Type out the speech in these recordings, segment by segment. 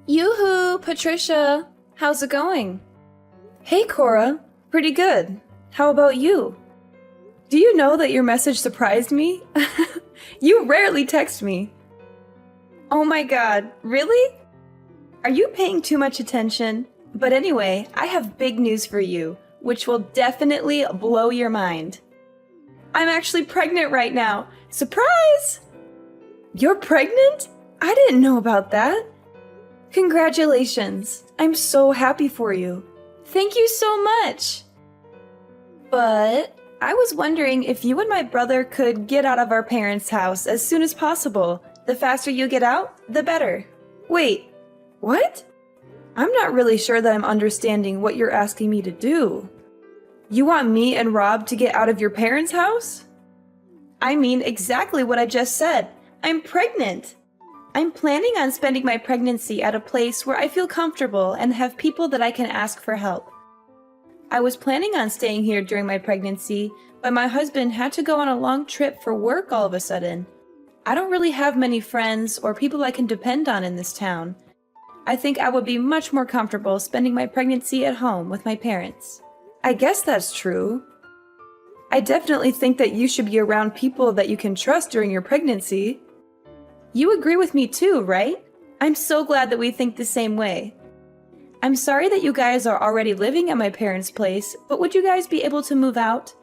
Yoo-hoo, Patricia! How's it going? Hey, Cora. Pretty good. How about you? Do you know that your message surprised me? You rarely text me. Oh my god, really? Are you paying too much attention? But anyway, I have big news for you, which will definitely blow your mind. I'm actually pregnant right now. Surprise! You're pregnant? I didn't know about that. Congratulations. I'm so happy for you. Thank you so much. But I was wondering if you and my brother could get out of our parents' house as soon as possible. The faster you get out, the better. Wait, what? I'm not really sure that I'm understanding what you're asking me to do. You want me and Rob to get out of your parents' house? I mean exactly what I just said. I'm pregnant. I'm planning on spending my pregnancy at a place where I feel comfortable and have people that I can ask for help. I was planning on staying here during my pregnancy, but my husband had to go on a long trip for work all of a sudden. I don't really have many friends or people I can depend on in this town. I think I would be much more comfortable spending my pregnancy at home with my parents. I guess that's true. I definitely think that you should be around people that you can trust during your pregnancy. You agree with me too, right? I'm so glad that we think the same way. I'm sorry that you guys are already living at my parents' place, but would you guys be able to move out?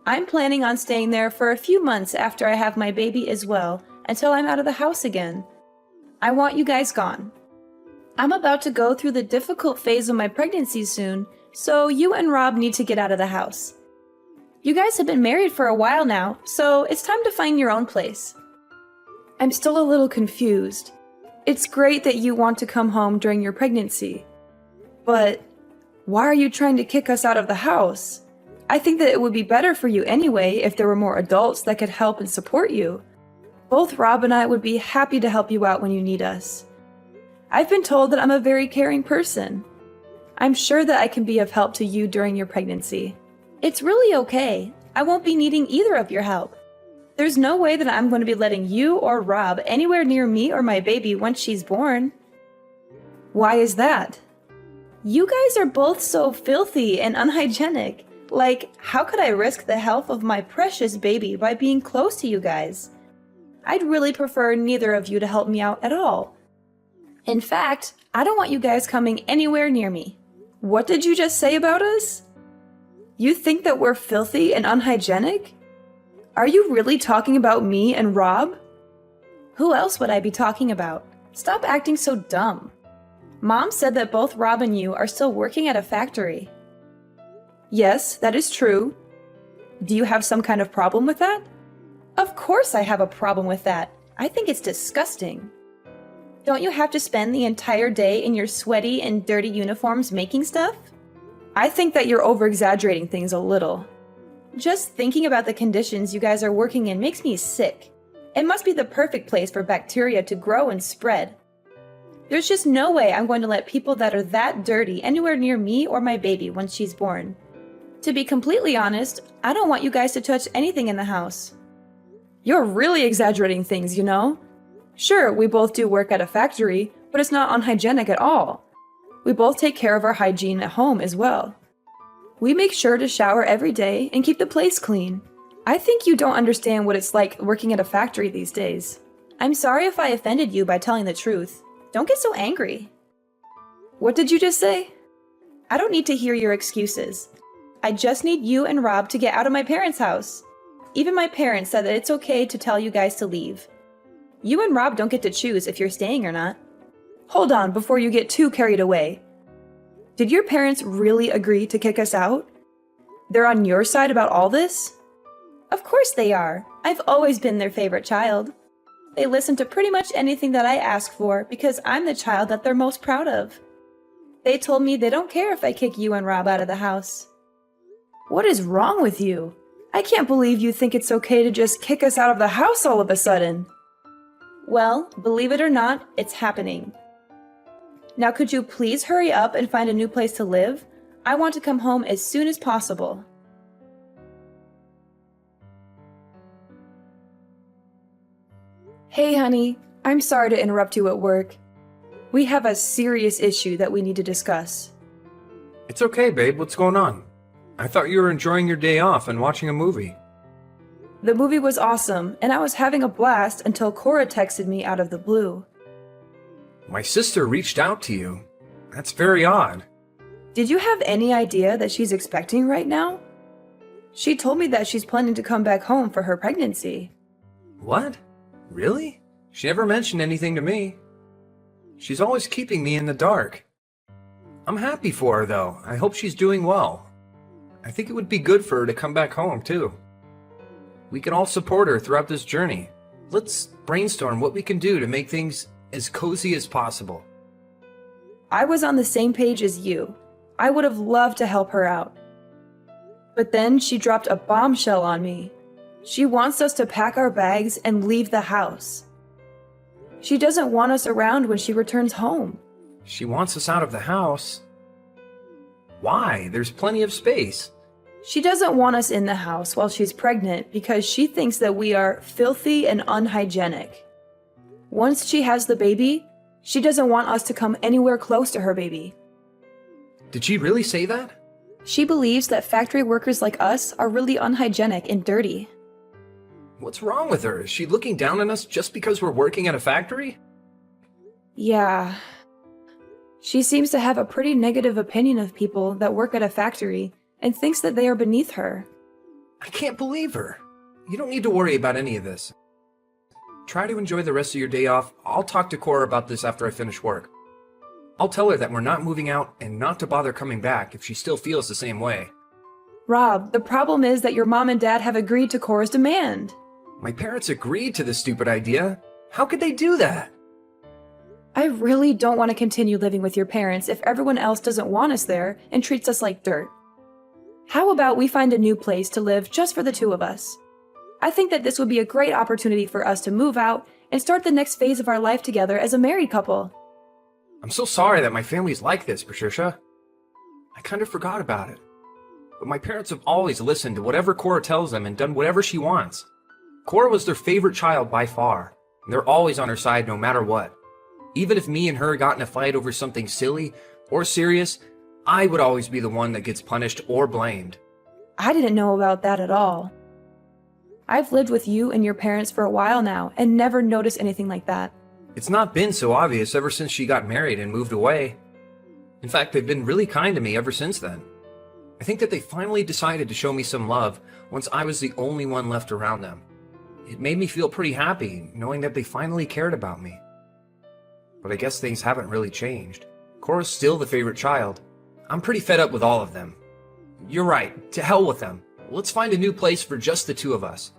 I'm planning on staying there for a few months after I have my baby as well, until I'm out of the house again. I want you guys gone. I'm about to go through the difficult phase of my pregnancy soon, so you and Rob need to get out of the house. You guys have been married for a while now, so it's time to find your own place. I'm still a little confused. It's great that you want to come home during your pregnancy. But why are you trying to kick us out of the house? I think that it would be better for you anyway if there were more adults that could help and support you. Both Rob and I would be happy to help you out when you need us. I've been told that I'm a very caring person. I'm sure that I can be of help to you during your pregnancy. It's really okay. I won't be needing either of your help. There's no way that I'm going to be letting you or Rob anywhere near me or my baby once she's born. Why is that? You guys are both so filthy and unhygienic. Like, how could I risk the health of my precious baby by being close to you guys? I'd really prefer neither of you to help me out at all. In fact, I don't want you guys coming anywhere near me. What did you just say about us? You think that we're filthy and unhygienic? Are you really talking about me and Rob? Who else would I be talking about? Stop acting so dumb. Mom said that both Rob and you are still working at a factory. Yes, that is true. Do you have some kind of problem with that? Of course I have a problem with that. I think it's disgusting. Don't you have to spend the entire day in your sweaty and dirty uniforms making stuff? I think that you're over-exaggerating things a little. Just thinking about the conditions you guys are working in makes me sick. It must be the perfect place for bacteria to grow and spread. There's just no way I'm going to let people that are that dirty anywhere near me or my baby once she's born. To be completely honest, I don't want you guys to touch anything in the house. You're really exaggerating things, you know? Sure, we both do work at a factory, but it's not unhygienic at all. We both take care of our hygiene at home as well. We make sure to shower every day and keep the place clean. I think you don't understand what it's like working at a factory these days. I'm sorry if I offended you by telling the truth. Don't get so angry. What did you just say? I don't need to hear your excuses. I just need you and Rob to get out of my parents' house. Even my parents said that it's okay to tell you guys to leave. You and Rob don't get to choose if you're staying or not. Hold on before you get too carried away. Did your parents really agree to kick us out? They're on your side about all this? Of course they are. I've always been their favorite child. They listen to pretty much anything that I ask for because I'm the child that they're most proud of. They told me they don't care if I kick you and Rob out of the house. What is wrong with you? I can't believe you think it's okay to just kick us out of the house all of a sudden. Well, believe it or not, it's happening. Now could you please hurry up and find a new place to live? I want to come home as soon as possible. Hey honey, I'm sorry to interrupt you at work. We have a serious issue that we need to discuss. It's okay, babe. What's going on? I thought you were enjoying your day off and watching a movie. The movie was awesome, and I was having a blast until Cora texted me out of the blue. My sister reached out to you. That's very odd. Did you have any idea that she's expecting right now? She told me that she's planning to come back home for her pregnancy. What? Really? She never mentioned anything to me. She's always keeping me in the dark. I'm happy for her, though. I hope she's doing well. I think it would be good for her to come back home, too. We can all support her throughout this journey. Let's brainstorm what we can do to make things as cozy as possible. I was on the same page as you. I would have loved to help her out. But then she dropped a bombshell on me. She wants us to pack our bags and leave the house. She doesn't want us around when she returns home. She wants us out of the house? Why? There's plenty of space. She doesn't want us in the house while she's pregnant because she thinks that we are filthy and unhygienic. Once she has the baby, she doesn't want us to come anywhere close to her baby. Did she really say that? She believes that factory workers like us are really unhygienic and dirty. What's wrong with her? Is she looking down on us just because we're working at a factory? Yeah. She seems to have a pretty negative opinion of people that work at a factory and thinks that they are beneath her. I can't believe her. You don't need to worry about any of this. Try to enjoy the rest of your day off. I'll talk to Cora about this after I finish work. I'll tell her that we're not moving out and not to bother coming back if she still feels the same way. Rob, the problem is that your mom and dad have agreed to Cora's demand. My parents agreed to this stupid idea. How could they do that? I really don't want to continue living with your parents if everyone else doesn't want us there and treats us like dirt. How about we find a new place to live just for the two of us? I think that this would be a great opportunity for us to move out and start the next phase of our life together as a married couple. I'm so sorry that my family's like this, Patricia. I kind of forgot about it. But my parents have always listened to whatever Cora tells them and done whatever she wants. Cora was their favorite child by far, and they're always on her side no matter what. Even if me and her got in a fight over something silly or serious, I would always be the one that gets punished or blamed. I didn't know about that at all. I've lived with you and your parents for a while now and never noticed anything like that. It's not been so obvious ever since she got married and moved away. In fact, they've been really kind to me ever since then. I think that they finally decided to show me some love once I was the only one left around them. It made me feel pretty happy knowing that they finally cared about me. But I guess things haven't really changed. Cora's still the favorite child. I'm pretty fed up with all of them. You're right, to hell with them. Let's find a new place for just the two of us.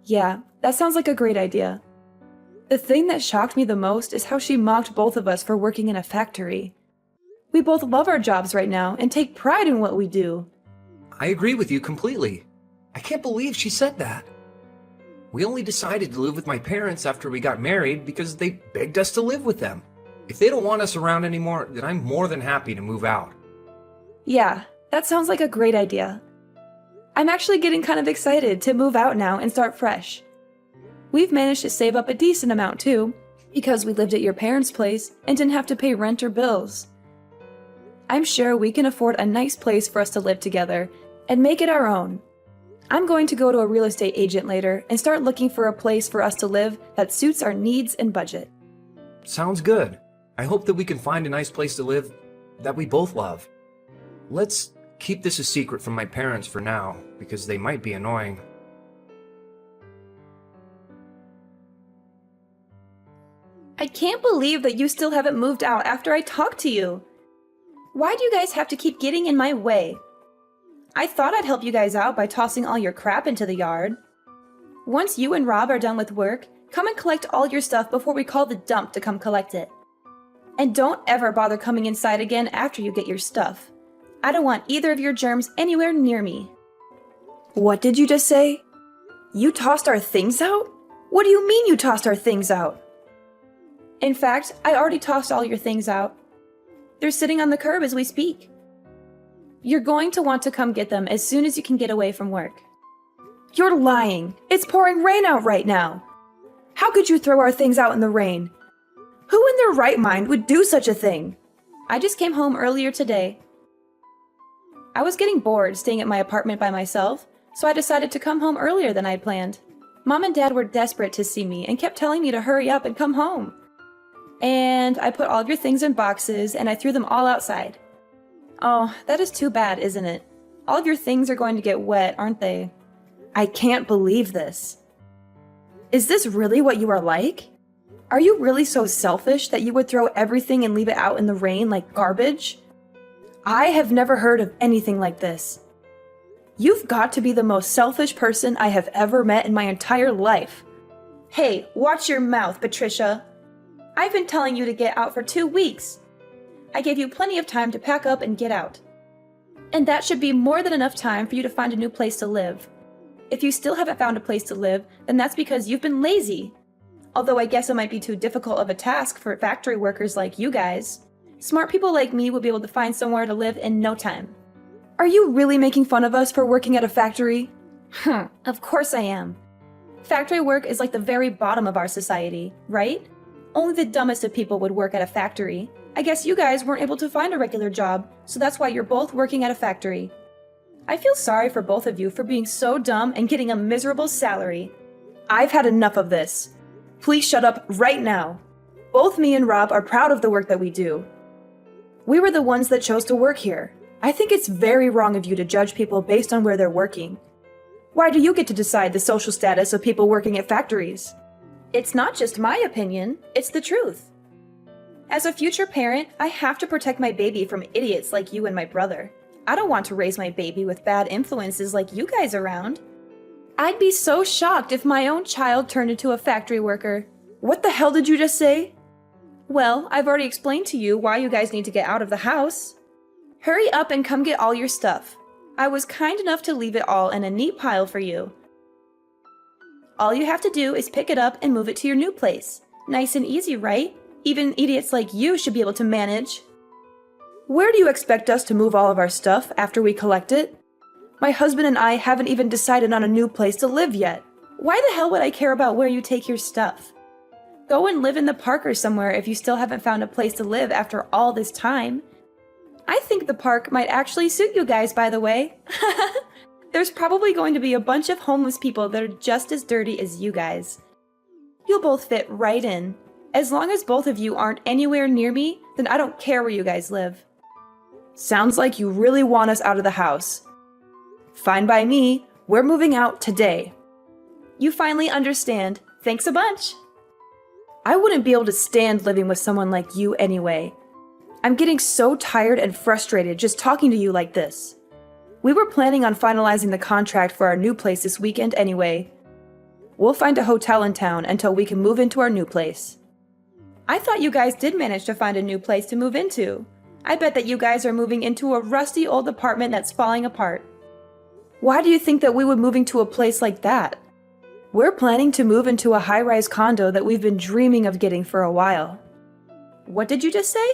Yeah, that sounds like a great idea. The thing that shocked me the most is how she mocked both of us for working in a factory. We both love our jobs right now and take pride in what we do. I agree with you completely. I can't believe she said that. We only decided to live with my parents after we got married because they begged us to live with them. If they don't want us around anymore, then I'm more than happy to move out. Yeah, that sounds like a great idea. I'm actually getting kind of excited to move out now and start fresh. We've managed to save up a decent amount too, because we lived at your parents' place and didn't have to pay rent or bills. I'm sure we can afford a nice place for us to live together and make it our own. I'm going to go to a real estate agent later and start looking for a place for us to live that suits our needs and budget. Sounds good. I hope that we can find a nice place to live that we both love. Let's keep this a secret from my parents for now, because they might be annoying. I can't believe that you still haven't moved out after I talked to you. Why do you guys have to keep getting in my way? I thought I'd help you guys out by tossing all your crap into the yard. Once you and Rob are done with work, come and collect all your stuff before we call the dump to come collect it. And don't ever bother coming inside again after you get your stuff. I don't want either of your germs anywhere near me. What did you just say? You tossed our things out? What do you mean you tossed our things out? In fact, I already tossed all your things out. They're sitting on the curb as we speak. You're going to want to come get them as soon as you can get away from work. You're lying. It's pouring rain out right now. How could you throw our things out in the rain? Who in their right mind would do such a thing? I just came home earlier today. I was getting bored staying at my apartment by myself, so I decided to come home earlier than I'd planned. Mom and Dad were desperate to see me and kept telling me to hurry up and come home. And I put all of your things in boxes and I threw them all outside. Oh, that is too bad, isn't it? All of your things are going to get wet, aren't they? I can't believe this. Is this really what you are like? Are you really so selfish that you would throw everything and leave it out in the rain like garbage? I have never heard of anything like this. You've got to be the most selfish person I have ever met in my entire life. Hey, watch your mouth, Patricia. I've been telling you to get out for 2 weeks. I gave you plenty of time to pack up and get out. And that should be more than enough time for you to find a new place to live. If you still haven't found a place to live, then that's because you've been lazy. Although I guess it might be too difficult of a task for factory workers like you guys. Smart people like me will be able to find somewhere to live in no time. Are you really making fun of us for working at a factory? Of course I am. Factory work is like the very bottom of our society, right? Only the dumbest of people would work at a factory. I guess you guys weren't able to find a regular job, so that's why you're both working at a factory. I feel sorry for both of you for being so dumb and getting a miserable salary. I've had enough of this. Please shut up right now. Both me and Rob are proud of the work that we do. We were the ones that chose to work here. I think it's very wrong of you to judge people based on where they're working. Why do you get to decide the social status of people working at factories? It's not just my opinion, it's the truth. As a future parent, I have to protect my baby from idiots like you and my brother. I don't want to raise my baby with bad influences like you guys around. I'd be so shocked if my own child turned into a factory worker. What the hell did you just say? Well, I've already explained to you why you guys need to get out of the house. Hurry up and come get all your stuff. I was kind enough to leave it all in a neat pile for you. All you have to do is pick it up and move it to your new place. Nice and easy, right? Even idiots like you should be able to manage. Where do you expect us to move all of our stuff after we collect it? My husband and I haven't even decided on a new place to live yet. Why the hell would I care about where you take your stuff? Go and live in the park or somewhere if you still haven't found a place to live after all this time. I think the park might actually suit you guys, by the way. There's probably going to be a bunch of homeless people that are just as dirty as you guys. You'll both fit right in. As long as both of you aren't anywhere near me, then I don't care where you guys live. Sounds like you really want us out of the house. Fine by me, we're moving out today. You finally understand. Thanks a bunch. I wouldn't be able to stand living with someone like you anyway. I'm getting so tired and frustrated just talking to you like this. We were planning on finalizing the contract for our new place this weekend anyway. We'll find a hotel in town until we can move into our new place. I thought you guys did manage to find a new place to move into. I bet that you guys are moving into a rusty old apartment that's falling apart. Why do you think that we would move into a place like that? We're planning to move into a high-rise condo that we've been dreaming of getting for a while. What did you just say?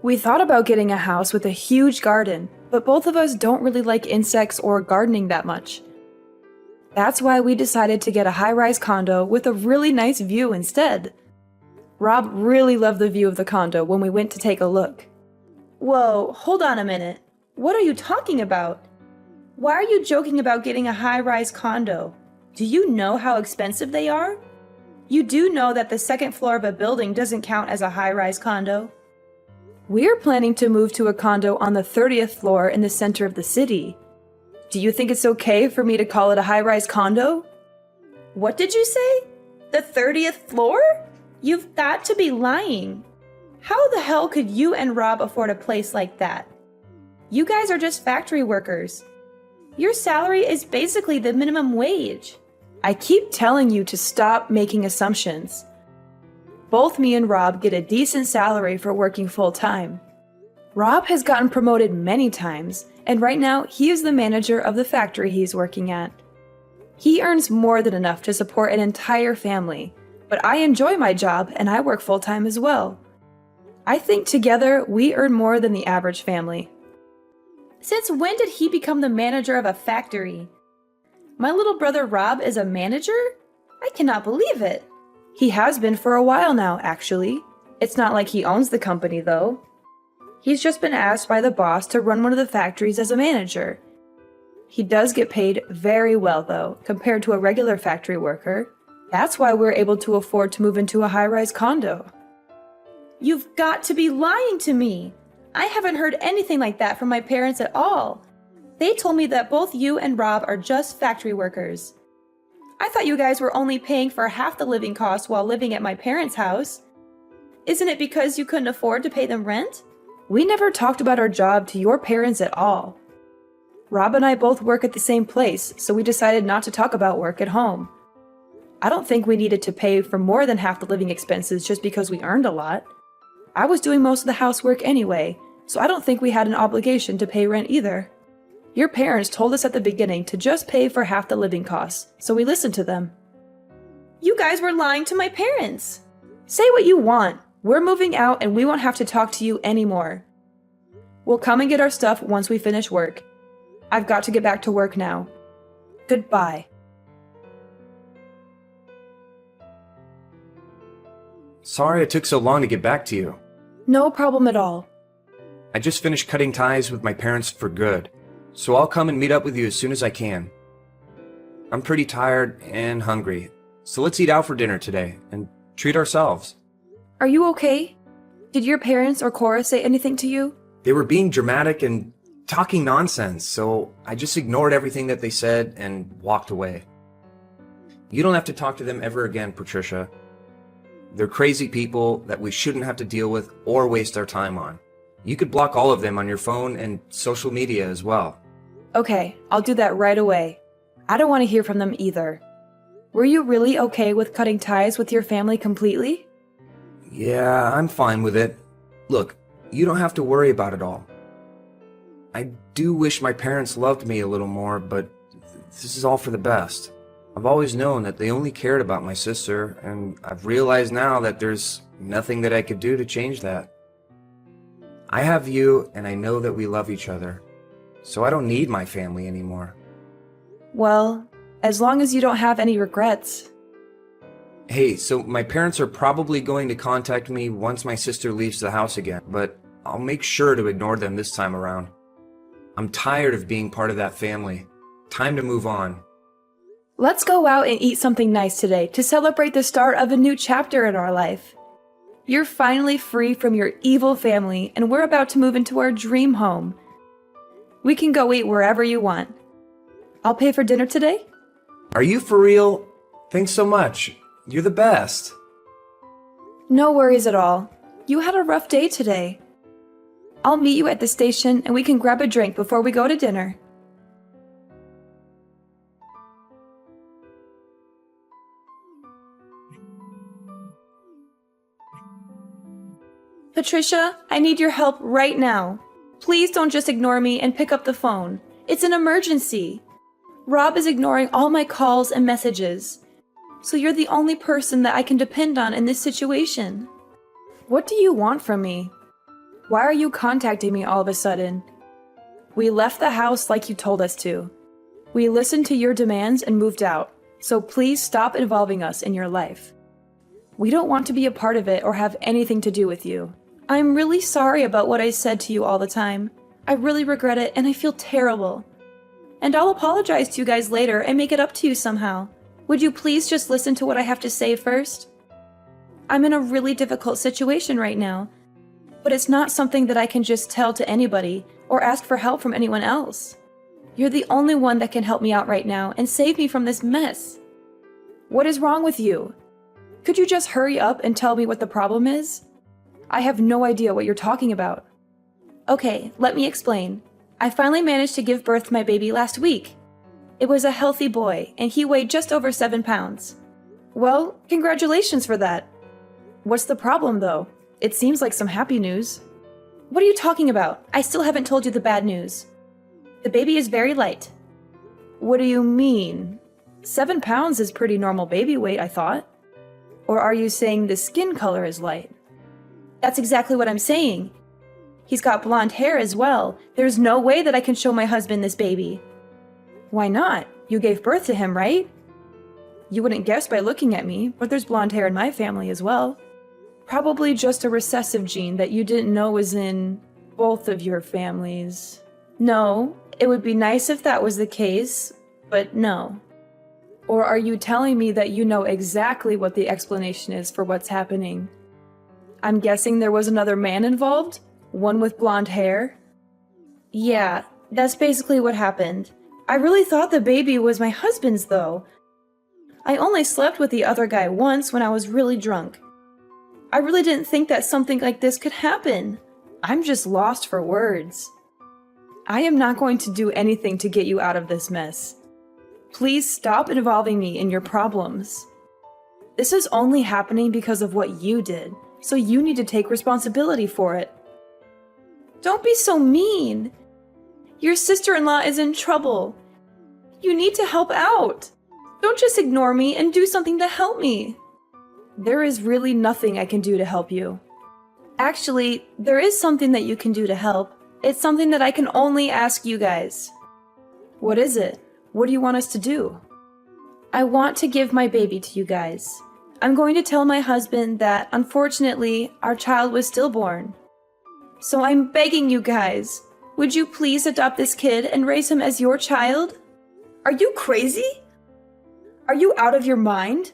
We thought about getting a house with a huge garden, but both of us don't really like insects or gardening that much. That's why we decided to get a high-rise condo with a really nice view instead. Rob really loved the view of the condo when we went to take a look. Whoa, hold on a minute. What are you talking about? Why are you joking about getting a high-rise condo? Do you know how expensive they are? You do know that the second floor of a building doesn't count as a high-rise condo. We're planning to move to a condo on the 30th floor in the center of the city. Do you think it's okay for me to call it a high-rise condo? What did you say? The 30th floor? You've got to be lying. How the hell could you and Rob afford a place like that? You guys are just factory workers. Your salary is basically the minimum wage. I keep telling you to stop making assumptions. Both me and Rob get a decent salary for working full-time. Rob has gotten promoted many times, and right now he is the manager of the factory he's working at. He earns more than enough to support an entire family, but I enjoy my job and I work full-time as well. I think together we earn more than the average family. Since when did he become the manager of a factory? My little brother Rob is a manager? I cannot believe it. He has been for a while now, actually. It's not like he owns the company, though. He's just been asked by the boss to run one of the factories as a manager. He does get paid very well, though, compared to a regular factory worker. That's why we're able to afford to move into a high-rise condo. You've got to be lying to me! I haven't heard anything like that from my parents at all. They told me that both you and Rob are just factory workers. I thought you guys were only paying for half the living costs while living at my parents' house. Isn't it because you couldn't afford to pay them rent? We never talked about our job to your parents at all. Rob and I both work at the same place, so we decided not to talk about work at home. I don't think we needed to pay for more than half the living expenses just because we earned a lot. I was doing most of the housework anyway, so I don't think we had an obligation to pay rent either. Your parents told us at the beginning to just pay for half the living costs, so we listened to them. You guys were lying to my parents! Say what you want. We're moving out and we won't have to talk to you anymore. We'll come and get our stuff once we finish work. I've got to get back to work now. Goodbye. Sorry it took so long to get back to you. No problem at all. I just finished cutting ties with my parents for good, so I'll come and meet up with you as soon as I can. I'm pretty tired and hungry, so let's eat out for dinner today and treat ourselves. Are you okay? Did your parents or Cora say anything to you? They were being dramatic and talking nonsense, so I just ignored everything that they said and walked away. You don't have to talk to them ever again, Patricia. They're crazy people that we shouldn't have to deal with or waste our time on. You could block all of them on your phone and social media as well. Okay, I'll do that right away. I don't want to hear from them either. Were you really okay with cutting ties with your family completely? Yeah, I'm fine with it. Look, you don't have to worry about it all. I do wish my parents loved me a little more, but this is all for the best. I've always known that they only cared about my sister, and I've realized now that there's nothing that I could do to change that. I have you, and I know that we love each other, so I don't need my family anymore. Well, as long as you don't have any regrets. Hey, so my parents are probably going to contact me once my sister leaves the house again, but I'll make sure to ignore them this time around. I'm tired of being part of that family. Time to move on. Let's go out and eat something nice today to celebrate the start of a new chapter in our life. You're finally free from your evil family, and we're about to move into our dream home. We can go eat wherever you want. I'll pay for dinner today? Are you for real? Thanks so much. You're the best. No worries at all. You had a rough day today. I'll meet you at the station and we can grab a drink before we go to dinner. Patricia, I need your help right now. Please don't just ignore me and pick up the phone. It's an emergency. Rob is ignoring all my calls and messages. So you're the only person that I can depend on in this situation. What do you want from me? Why are you contacting me all of a sudden? We left the house like you told us to. We listened to your demands and moved out, so please stop involving us in your life. We don't want to be a part of it or have anything to do with you. I'm really sorry about what I said to you all the time. I really regret it and I feel terrible. And I'll apologize to you guys later and make it up to you somehow. Would you please just listen to what I have to say first? I'm in a really difficult situation right now, but it's not something that I can just tell to anybody or ask for help from anyone else. You're the only one that can help me out right now and save me from this mess. What is wrong with you? Could you just hurry up and tell me what the problem is? I have no idea what you're talking about. Okay, let me explain. I finally managed to give birth to my baby last week. It was a healthy boy, and he weighed just over 7 pounds. Well, congratulations for that. What's the problem, though? It seems like some happy news. What are you talking about? I still haven't told you the bad news. The baby is very light. What do you mean? 7 pounds is pretty normal baby weight, I thought. Or are you saying the skin color is light? That's exactly what I'm saying. He's got blonde hair as well. There's no way that I can show my husband this baby. Why not? You gave birth to him, right? You wouldn't guess by looking at me, but there's blonde hair in my family as well. Probably just a recessive gene that you didn't know was in both of your families. No, it would be nice if that was the case, but no. Or are you telling me that you know exactly what the explanation is for what's happening? I'm guessing there was another man involved? One with blonde hair? Yeah, that's basically what happened. I really thought the baby was my husband's, though. I only slept with the other guy once when I was really drunk. I really didn't think that something like this could happen. I'm just lost for words. I am not going to do anything to get you out of this mess. Please stop involving me in your problems. This is only happening because of what you did, so you need to take responsibility for it. Don't be so mean. Your sister-in-law is in trouble. You need to help out. Don't just ignore me and do something to help me. There is really nothing I can do to help you. Actually, there is something that you can do to help. It's something that I can only ask you guys. What is it? What do you want us to do? I want to give my baby to you guys. I'm going to tell my husband that, unfortunately, our child was stillborn. So I'm begging you guys, would you please adopt this kid and raise him as your child? Are you crazy? Are you out of your mind?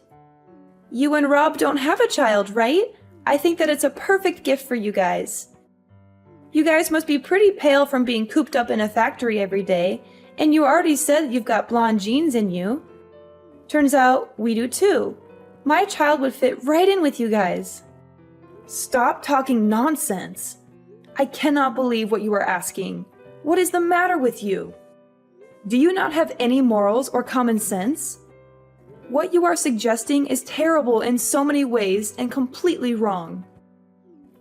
You and Rob don't have a child, right? I think that it's a perfect gift for you guys. You guys must be pretty pale from being cooped up in a factory every day, and you already said you've got blonde genes in you. Turns out we do too. My child would fit right in with you guys. Stop talking nonsense. I cannot believe what you are asking. What is the matter with you? Do you not have any morals or common sense? What you are suggesting is terrible in so many ways and completely wrong.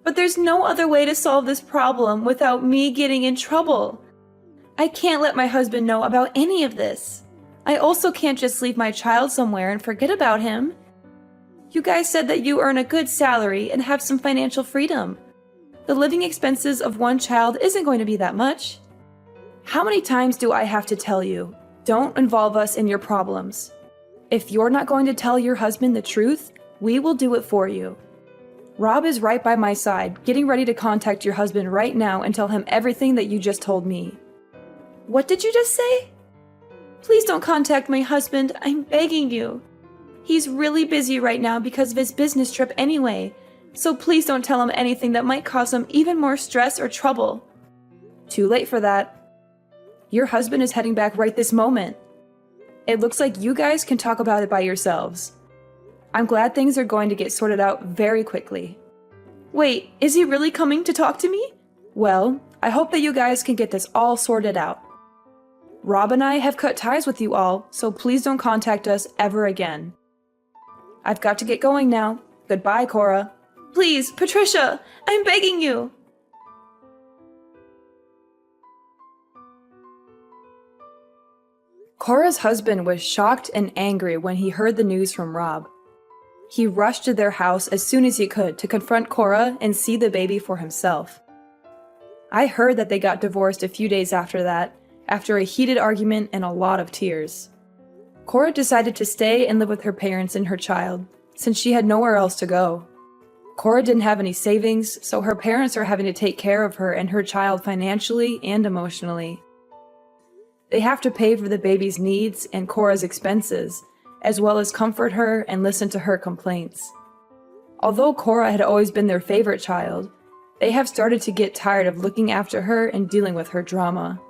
But there's no other way to solve this problem without me getting in trouble. I can't let my husband know about any of this. I also can't just leave my child somewhere and forget about him. You guys said that you earn a good salary and have some financial freedom. The living expenses of one child isn't going to be that much. How many times do I have to tell you, don't involve us in your problems? If you're not going to tell your husband the truth, we will do it for you. Rob is right by my side, getting ready to contact your husband right now and tell him everything that you just told me. What did you just say? Please don't contact my husband, I'm begging you. He's really busy right now because of his business trip anyway, so please don't tell him anything that might cause him even more stress or trouble. Too late for that. Your husband is heading back right this moment. It looks like you guys can talk about it by yourselves. I'm glad things are going to get sorted out very quickly. Wait, is he really coming to talk to me? Well, I hope that you guys can get this all sorted out. Rob and I have cut ties with you all, so please don't contact us ever again. I've got to get going now. Goodbye, Cora. Please, Patricia, I'm begging you. Cora's husband was shocked and angry when he heard the news from Rob. He rushed to their house as soon as he could to confront Cora and see the baby for himself. I heard that they got divorced a few days after that, after a heated argument and a lot of tears. Cora decided to stay and live with her parents and her child, since she had nowhere else to go. Cora didn't have any savings, so her parents are having to take care of her and her child financially and emotionally. They have to pay for the baby's needs and Cora's expenses, as well as comfort her and listen to her complaints. Although Cora had always been their favorite child, they have started to get tired of looking after her and dealing with her drama.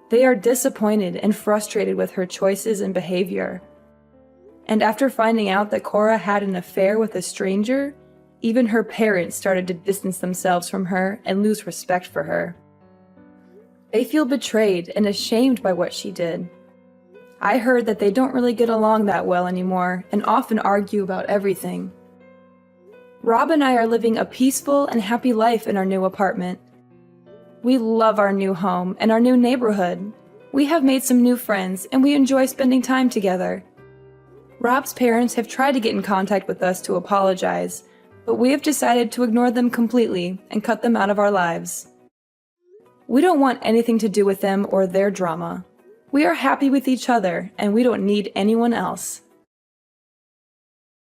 They are disappointed and frustrated with her choices and behavior. And after finding out that Cora had an affair with a stranger, even her parents started to distance themselves from her and lose respect for her. They feel betrayed and ashamed by what she did. I heard that they don't really get along that well anymore and often argue about everything. Rob and I are living a peaceful and happy life in our new apartment. We love our new home and our new neighborhood. We have made some new friends and we enjoy spending time together. Rob's parents have tried to get in contact with us to apologize, but we have decided to ignore them completely and cut them out of our lives. We don't want anything to do with them or their drama. We are happy with each other and we don't need anyone else.